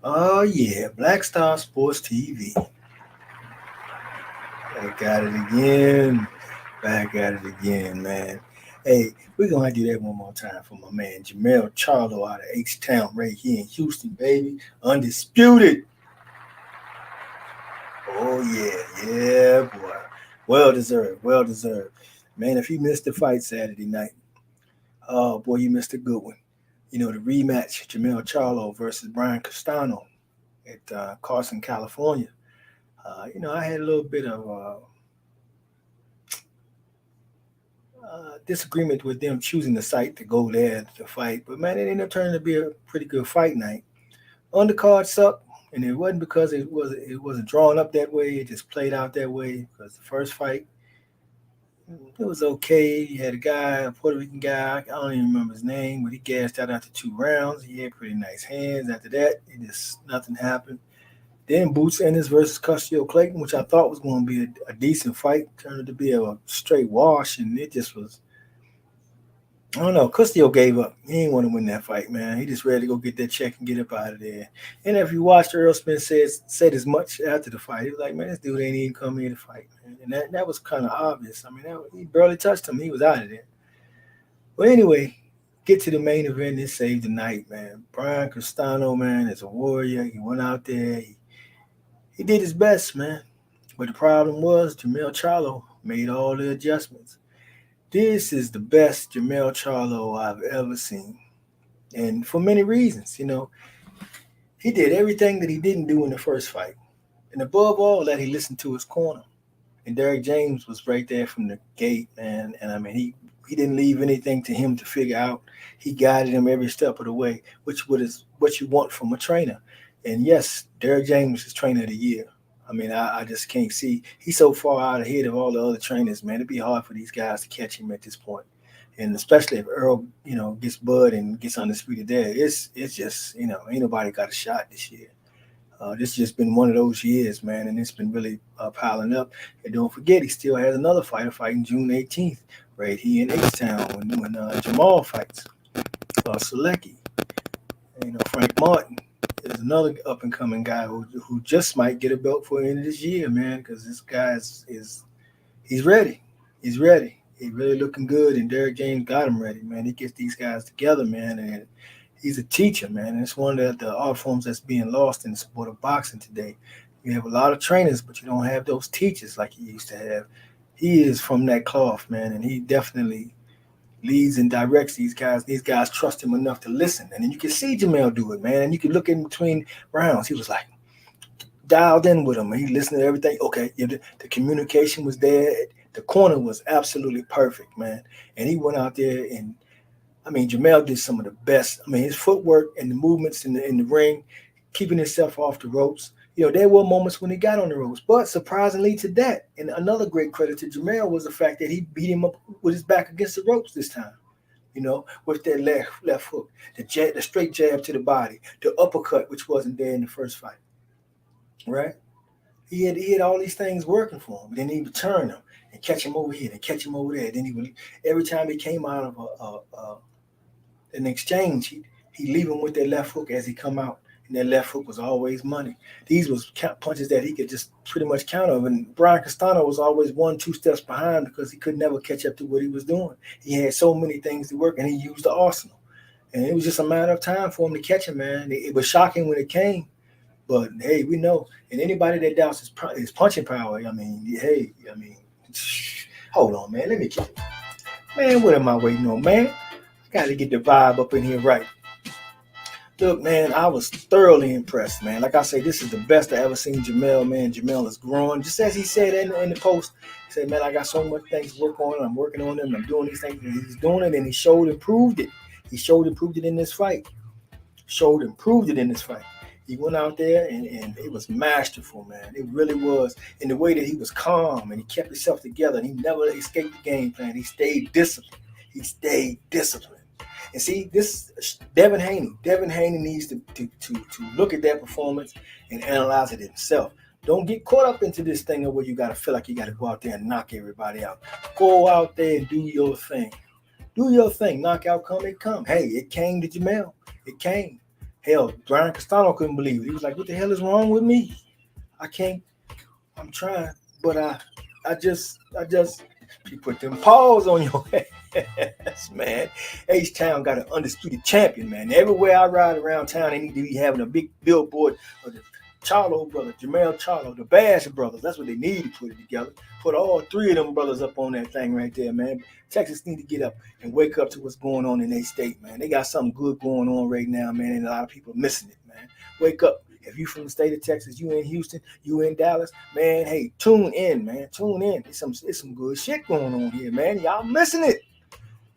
Oh yeah, Black Star Sports TV. Back at it again. Back at it again, man. Hey, we're gonna do that one more time for my man Jermell Charlo out of H Town right here in Houston, baby. Undisputed. Oh yeah, yeah, boy. Well deserved, well deserved. Man, if you missed the fight Saturday night, oh boy, you missed a good one. You know, the rematch, Jermell Charlo versus Brian Castano at Carson, California. I had a little bit of disagreement with them choosing the site to go there to fight, but man, it ended up turning to be a pretty good fight night. Undercard sucked, and it wasn't because it wasn't drawn up that way. It just played out that way because the first fight it was okay. You had a guy, a Puerto Rican guy. I don't even remember his name, but he gassed out after 2 rounds. He had pretty nice hands. After that, it just nothing happened. Then Boots Ennis versus Custio Clayton, which I thought was going to be a decent fight, turned out to be a straight wash, and it just was. I don't know. Custio gave up. He didn't want to win that fight, man. He just ready to go get that check and get up out of there. And if you watched, Earl Spence said as much after the fight. He was like, man, this dude ain't even come here to fight, man. And that was kind of obvious. I mean, he barely touched him. He was out of there. But anyway, get to the main event and save the night, man. Brian Castano, man, is a warrior. He went out there. He did his best, man. But the problem was Jermell Charlo made all the adjustments. This is the best Jermell Charlo I've ever seen. And for many reasons, he did everything that he didn't do in the first fight. And above all that, he listened to his corner. And Derek James was right there from the gate, man. And I mean, he didn't leave anything to him to figure out. He guided him every step of the way, which is what you want from a trainer. And yes, Derek James is trainer of the year. I mean, I just can't see. He's so far out ahead of all the other trainers, man. It'd be hard for these guys to catch him at this point. And especially if Earl, gets Bud and gets undisputed there, it's just, ain't nobody got a shot this year. This just been one of those years, man, and it's been really piling up. And don't forget, he still has another fighter fighting June 18th, right here in H-Town when Jamal fights Selecki. Frank Martin is another up and coming guy who just might get a belt for the end of this year, man, because this guy is he's ready. He's ready. He's really looking good, and Derek James got him ready, man. He gets these guys together, man, and he's a teacher, man. And it's one of the art forms that's being lost in the sport of boxing today. You have a lot of trainers, but you don't have those teachers like you used to have. He is from that cloth, man, and he definitely leads and directs these guys. These guys trust him enough to listen. And then you can see Jermell do it, man. And you can look in between rounds. He was like dialed in with him. He listened to everything. Okay, the communication was there. The corner was absolutely perfect, man. And he went out there and, I mean, Jermell did some of the best. I mean, his footwork and the movements in the ring, keeping himself off the ropes. There were moments when he got on the ropes, but surprisingly to that, and another great credit to Jermell was the fact that he beat him up with his back against the ropes this time. With that left hook, the straight jab to the body, the uppercut, which wasn't there in the first fight, right? He had all these things working for him. Then he would turn him and catch him over here and catch him over there. Then he would, every time he came out of an exchange, he leave him with that left hook as he come out. And that left hook was always money. These was punches that he could just pretty much count on. And Brian Castano was always 1-2 steps behind because he could never catch up to what he was doing. He had so many things to work, and he used the arsenal. And it was just a matter of time for him to catch him, man. It was shocking when it came. But, hey, we know. And anybody that doubts his punching power, hold on, man. Let me get it. Man, what am I waiting on, man? I got to get the vibe up in here right. Look, man, I was thoroughly impressed, man. Like I say, this is the best I ever seen Jermell, man. Jermell is growing. Just as he said in the post, he said, man, I got so much things to work on. I'm working on them. I'm doing these things. And he's doing it, and he showed and proved it. He showed and proved it in this fight. He went out there, and it was masterful, man. It really was. In the way that he was calm, and he kept himself together, and he never escaped the game plan. He stayed disciplined. And see, this Devin Haney needs to look at that performance and analyze it himself. Don't get caught up into this thing of where you got to feel like you got to go out there and knock everybody out. Go out there and do your thing. Knockout come, it come. Hey, it came to Jermell. It came. Hell, Brian Castano couldn't believe it. He was like, "What the hell is wrong with me? I can't. I'm trying, but I just. He put them paws on your ass, man. H-Town got an undisputed champion, man. Everywhere I ride around town, they need to be having a big billboard of the Charlo brothers, Jermell Charlo, the Bash brothers. That's what they need to put it together. Put all three of them brothers up on that thing right there, man. Texas need to get up and wake up to what's going on in their state, man. They got something good going on right now, man, and a lot of people are missing it, man. Wake up. If you from the state of Texas, you in Houston, you in Dallas, man, hey, tune in, man. Tune in. It's some good shit going on here, man. Y'all missing it.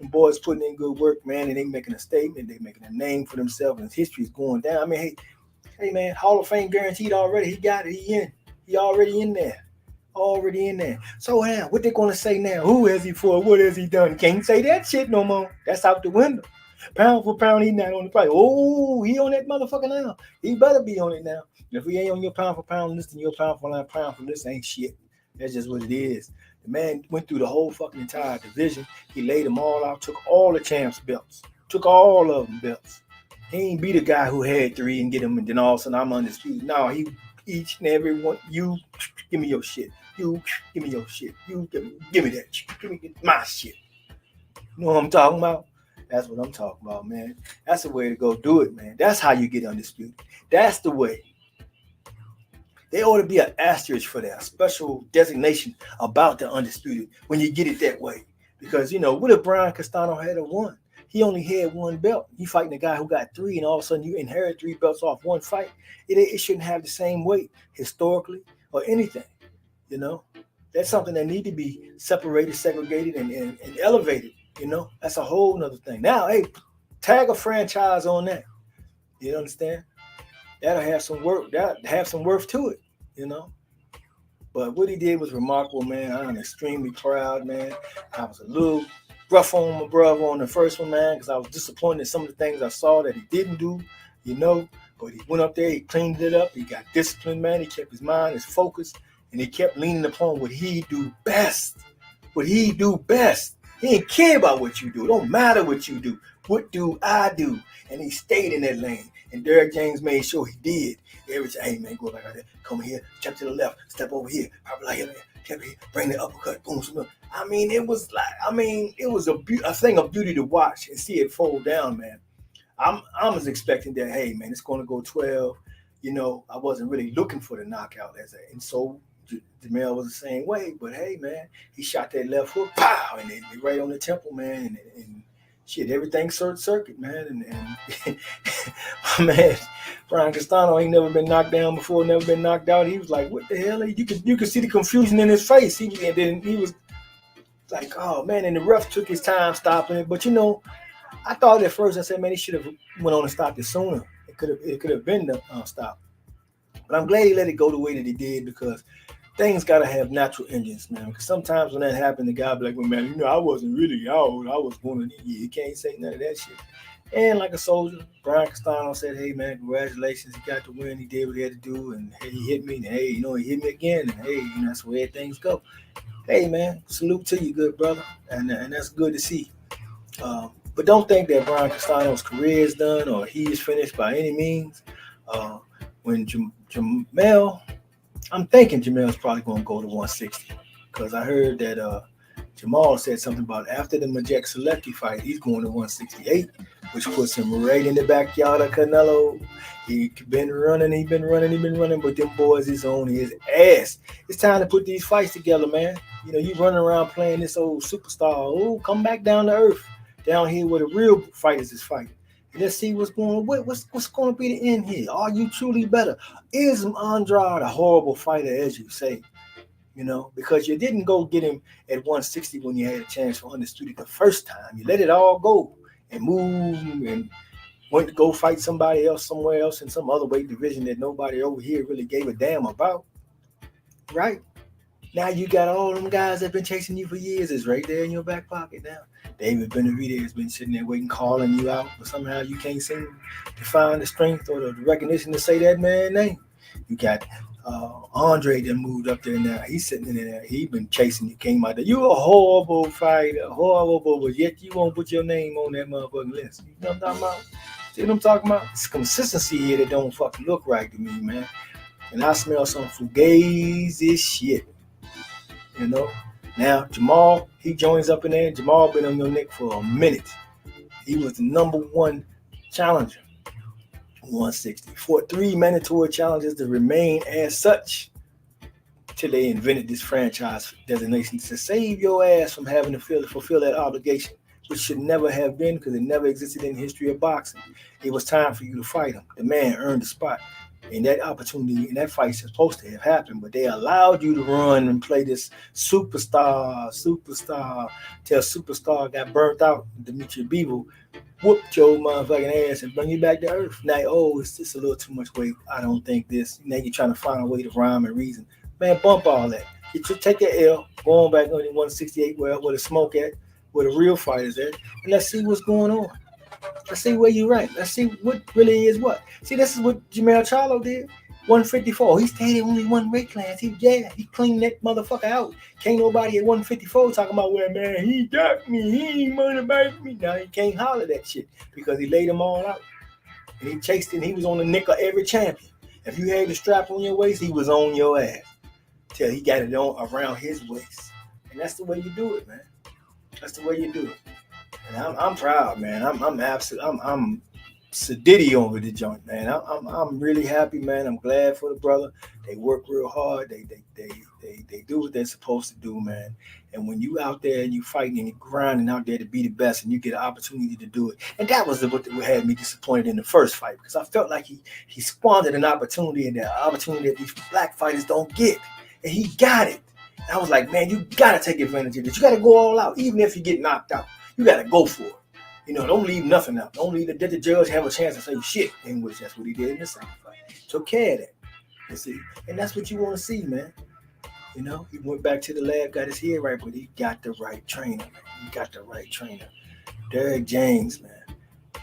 And boys putting in good work, man, and they making a statement. They making a name for themselves, and history is going down. I mean, hey, man, Hall of Fame guaranteed already. He got it. He already in there. Already in there. So, what they going to say now? Who has he for? What has he done? Can't say that shit no more. That's out the window. Pound for pound, he not on the price. Oh, he on that motherfucker now. He better be on it now. If he ain't on your pound for pound list, then your pound for list ain't shit. That's just what it is. The man went through the whole fucking entire division. He laid them all out, took all the champs' belts. Took all of them belts. He ain't be the guy who had 3 and get them, and then all of a sudden I'm undisputed. No, he each and every one, you give me your shit. You give me your shit. You give me that shit. Give me my shit. You know what I'm talking about? That's what I'm talking about, man. That's the way to go do it, man. That's how you get undisputed. That's the way. There ought to be an asterisk for that, a special designation about the undisputed when you get it that way. Because, what if Brian Castano had a 1? He only had 1 belt. You fighting a guy who got 3, and all of a sudden you inherit 3 belts off 1 fight. It shouldn't have the same weight historically or anything, That's something that need to be separated, segregated, and elevated. That's a whole nother thing. Now, hey, tag a franchise on that. You understand? That'll have some work. That'll have some worth to it, But what he did was remarkable, man. I'm extremely proud, man. I was a little rough on my brother on the first one, man, because I was disappointed in some of the things I saw that he didn't do, But he went up there, he cleaned it up, he got disciplined, man. He kept his mind, his focus, and he kept leaning upon what he do best. What he do best. He didn't care about what you do. It don't matter what you do. What do I do? And he stayed in that lane. And Derrick James made sure he did. Every time, hey, man, go like that. Come here, jump to the left, step over here. Probably like here, bring the uppercut. Boom, boom. It was a thing of beauty to watch and see it fold down, man. I was expecting that, hey, man, it's going to go 12. I wasn't really looking for the knockout. And so Jermell was the same way, but hey, man, he shot that left hook, pow, and it right on the temple, man, and shit, everything circuit, man, and my man, Brian Castano ain't never been knocked down before, never been knocked out. He was like, what the hell? You could see the confusion in his face. He was like, oh man, and the ref took his time stopping it, but I thought at first, I said, man, he should have went on and stopped it sooner. It could have been the stop. But I'm glad he let it go the way that he did, because things got to have natural engines, man. Because sometimes when that happened, the guy be like, well, man, I wasn't really out. I was going to, you can't say none of that shit. And like a soldier, Brian Castano said, hey, man, congratulations. He got the win. He did what he had to do. And hey, he hit me. And hey, he hit me again. And hey, that's where things go. Hey, man, salute to you, good brother. And that's good to see. But don't think that Brian Castano's career is done or he is finished by any means. When Jermell, I'm thinking Jermell's probably going to go to 160, because I heard that Jamal said something about after the Majek Selecki fight, he's going to 168, which puts him right in the backyard of Canelo. He's been running, but them boys is on his ass. It's time to put these fights together, man. You running around playing this old superstar. Oh, come back down to earth, down here where the real fighters is fighting. Let's see what's going on. What's going to be the end here? Are you truly better? Is Andrade a horrible fighter, as you say? Because you didn't go get him at 160 when you had a chance for undisputed the first time. You let it all go and move and went to go fight somebody else somewhere else in some other weight division that nobody over here really gave a damn about. Right? Now you got all them guys that have been chasing you for years is right there in your back pocket now. David Benavidez has been sitting there waiting, calling you out, but somehow you can't seem to find the strength or the recognition to say that man's name. You got Andre that moved up there now. He's sitting in there. He's been chasing you, came out there. You a horrible fighter, horrible, but yet you won't put your name on that motherfucking list. You know what I'm talking about? See what I'm talking about? It's consistency here that don't fucking look right to me, man. And I smell some fugazi shit. You know? Now, Jermell, he joins up in there. Jermell been on your neck for a minute. He was the number one challenger. 160. Fought 3 mandatory challenges to remain as such till they invented this franchise designation to save your ass from having to fulfill that obligation, which should never have been because it never existed in the history of boxing. It was time for you to fight him. The man earned the spot. And that opportunity and that fight's supposed to have happened, but they allowed you to run and play this superstar, till superstar got burnt out. Dimitri Bivol whooped your motherfucking ass and bring you back to earth. Now, it's just a little too much weight. I don't think this. Now you're trying to find a way to rhyme and reason. Man, bump all that. You should take your L, go on back on the 168 where the smoke at, where the real fighters at, and let's see what's going on. Let's see where you're right. Let's see what really is what. See, this is what Jermell Charlo did. 154. He stayed at only one weight class. He cleaned that motherfucker out. Can't nobody at 154 talking about, well, man, he got me. He ain't motivated me. Now he can't holler that shit because he laid them all out. And he chased it, and he was on the neck of every champion. If you had the strap on your waist, he was on your ass till he got it on around his waist. And that's the way you do it, man. That's the way you do it. And I'm proud, man. I'm sedity over the joint, man. I'm really happy, man. I'm glad for the brother. They work real hard. They do what they're supposed to do, man. And when you out there and you fighting and you grinding out there to be the best, and you get an opportunity to do it, and that was what had me disappointed in the first fight because I felt like he squandered an opportunity, and that opportunity that these black fighters don't get, and he got it. And I was like, man, you gotta take advantage of this. You gotta go all out, even if you get knocked out. You gotta go for it. Don't leave nothing out. Don't let the judge have a chance to say shit, in which that's what he did in the second fight. Took care of that. You see? And that's what you want to see, man. He went back to the lab, got his head right, but he got the right trainer, man. He got the right trainer. Derrick James, man.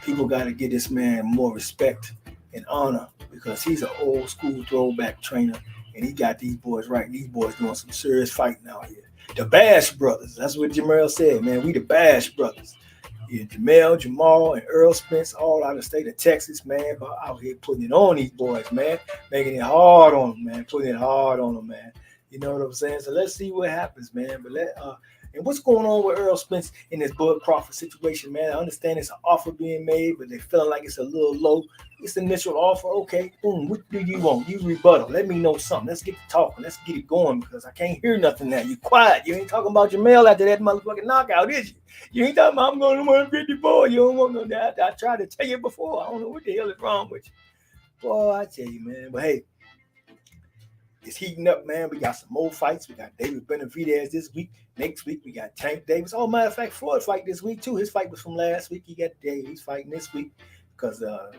People got to give this man more respect and honor because he's an old school throwback trainer, and he got these boys right. These boys doing some serious fighting out here. The Bash Brothers. That's what Jermell said, man. We the Bash Brothers. Yeah, Jamal, and Earl Spence, all out of the state of Texas, man, but out here putting it on these boys, man, making it hard on them, man, putting it hard on them, man. You know what I'm saying? So let's see what happens, man. But and what's going on with Earl Spence in this Bud Crawford situation, man? I understand it's an offer being made, but they're feeling like it's a little low. It's the initial offer. Okay, boom, what do you want? You rebuttal. Let me know something. Let's get to talking. Let's get it going because I can't hear nothing now. You quiet. You ain't talking about Jermell after that motherfucking knockout, is you? You ain't talking about I'm going to 154. You don't want no that. I tried to tell you before. I don't know what the hell is wrong with you. Boy, I tell you, man. But hey, it's heating up, man. We got some more fights. We got David Benavidez this week. Next week, we got Tank Davis. Oh, matter of fact, Floyd fight this week, too. His fight was from last week. He got Davis fighting this week because the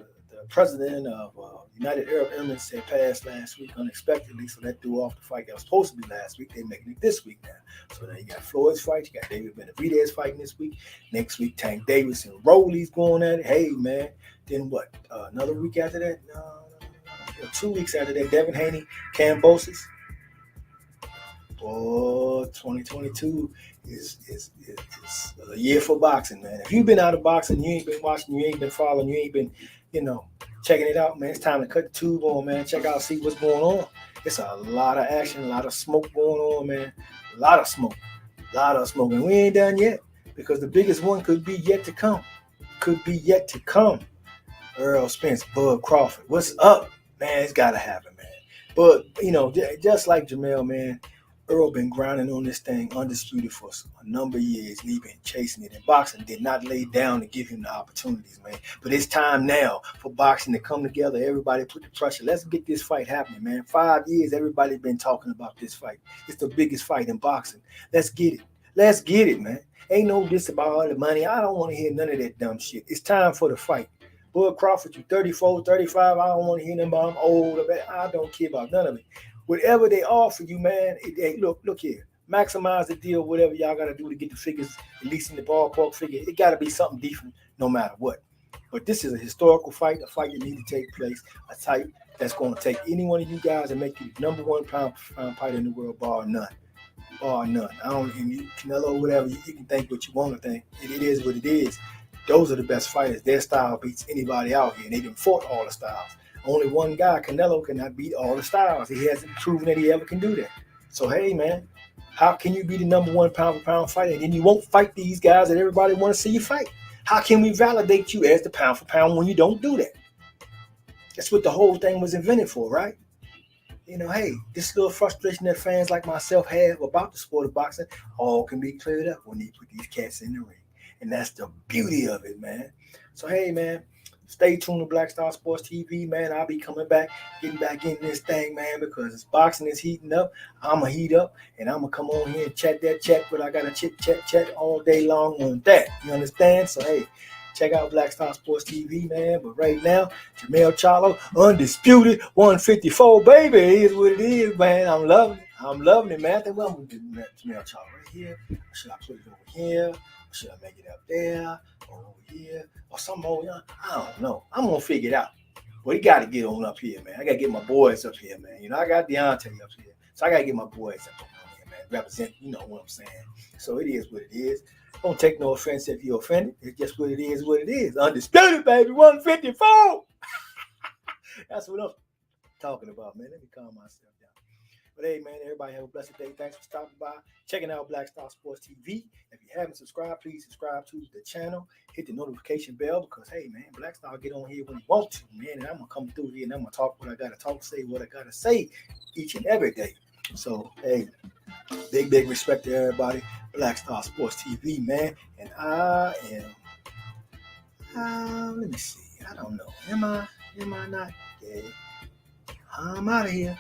president of United Arab Emirates had passed last week unexpectedly, so that threw off the fight that was supposed to be last week. They're making it this week now. So now you got Floyd's fight. You got David Benavidez fighting this week. Next week, Tank Davis and Roley's going at it. Hey, man. Then what? Another week after that? No. 2 weeks after that, Devin Haney, Cambosis. Oh, 2022 is a year for boxing, man. If you've been out of boxing, you ain't been watching, you ain't been following, you ain't been, checking it out, man. It's time to cut the tube on, man. Check out, see what's going on. It's a lot of action, a lot of smoke going on, man. A lot of smoke. And we ain't done yet because the biggest one could be yet to come. Earl Spence, Bud Crawford. What's up? Man, it's got to happen, man. But, just like Jermell, man, Earl been grinding on this thing undisputed for a number of years, and he been chasing it. And boxing did not lay down to give him the opportunities, man. But it's time now for boxing to come together. Everybody put the pressure. Let's get this fight happening, man. 5 years, everybody been talking about this fight. It's the biggest fight in boxing. Let's get it, man. Ain't no this about all the money. I don't want to hear none of that dumb shit. It's time for the fight. Bud Crawford, you 34, 35, I don't want to hear them about I'm old. I don't care about none of it. Whatever they offer you, man, look here. Maximize the deal, whatever y'all got to do to get the figures, at least in the ballpark figure. It got to be something different no matter what. But this is a historical fight, a fight that needs to take place, a fight that's going to take any one of you guys and make you the number one pound fighter in the world, bar none. Canelo, whatever, you can think what you want to think. It is what it is. Those are the best fighters. Their style beats anybody out here, and they done fought all the styles. Only one guy, Canelo, cannot beat all the styles. He hasn't proven that he ever can do that. So, hey, man, how can you be the number one pound-for-pound fighter, and then you won't fight these guys that everybody want to see you fight? How can we validate you as the pound-for-pound when you don't do that? That's what the whole thing was invented for, right? Hey, this little frustration that fans like myself have about the sport of boxing all can be cleared up when they put these cats in the ring. And that's the beauty of it, man. So, hey, man, stay tuned to Black Star Sports TV, man. I'll be coming back, getting back in this thing, man, because this boxing is heating up. I'm going to heat up, and I'm going to come on here and chat, but I got to chat all day long on that. You understand? So, hey, check out Black Star Sports TV, man. But right now, Jermell Charlo Undisputed 154, baby, is what it is, man. I'm loving it, man. I think I'm going to do Jermell Charlo right here. Should I put it over here? Should I make it up there or over here or something over here? I don't know. I'm going to figure it out. But he got to get on up here, man. I got to get my boys up here, man. I got Deontay up here. So I got to get my boys up here, man. Represent, you know what I'm saying. So it is what it is. Don't take no offense if you're offended. It's just what it is. Undisputed, baby. 154. That's what I'm talking about, man. Let me calm myself down. But hey, man, everybody have a blessed day. Thanks for stopping by, checking out Black Star Sports TV. If you haven't subscribed, please subscribe to the channel. Hit the notification bell because, hey, man, Black Star get on here when he wants to, man. And I'm going to come through here and I'm going to talk what I got to talk, say what I got to say each and every day. So, hey, big respect to everybody. Black Star Sports TV, man. And I am, let me see. I don't know. Am I not? Yeah. I'm out of here.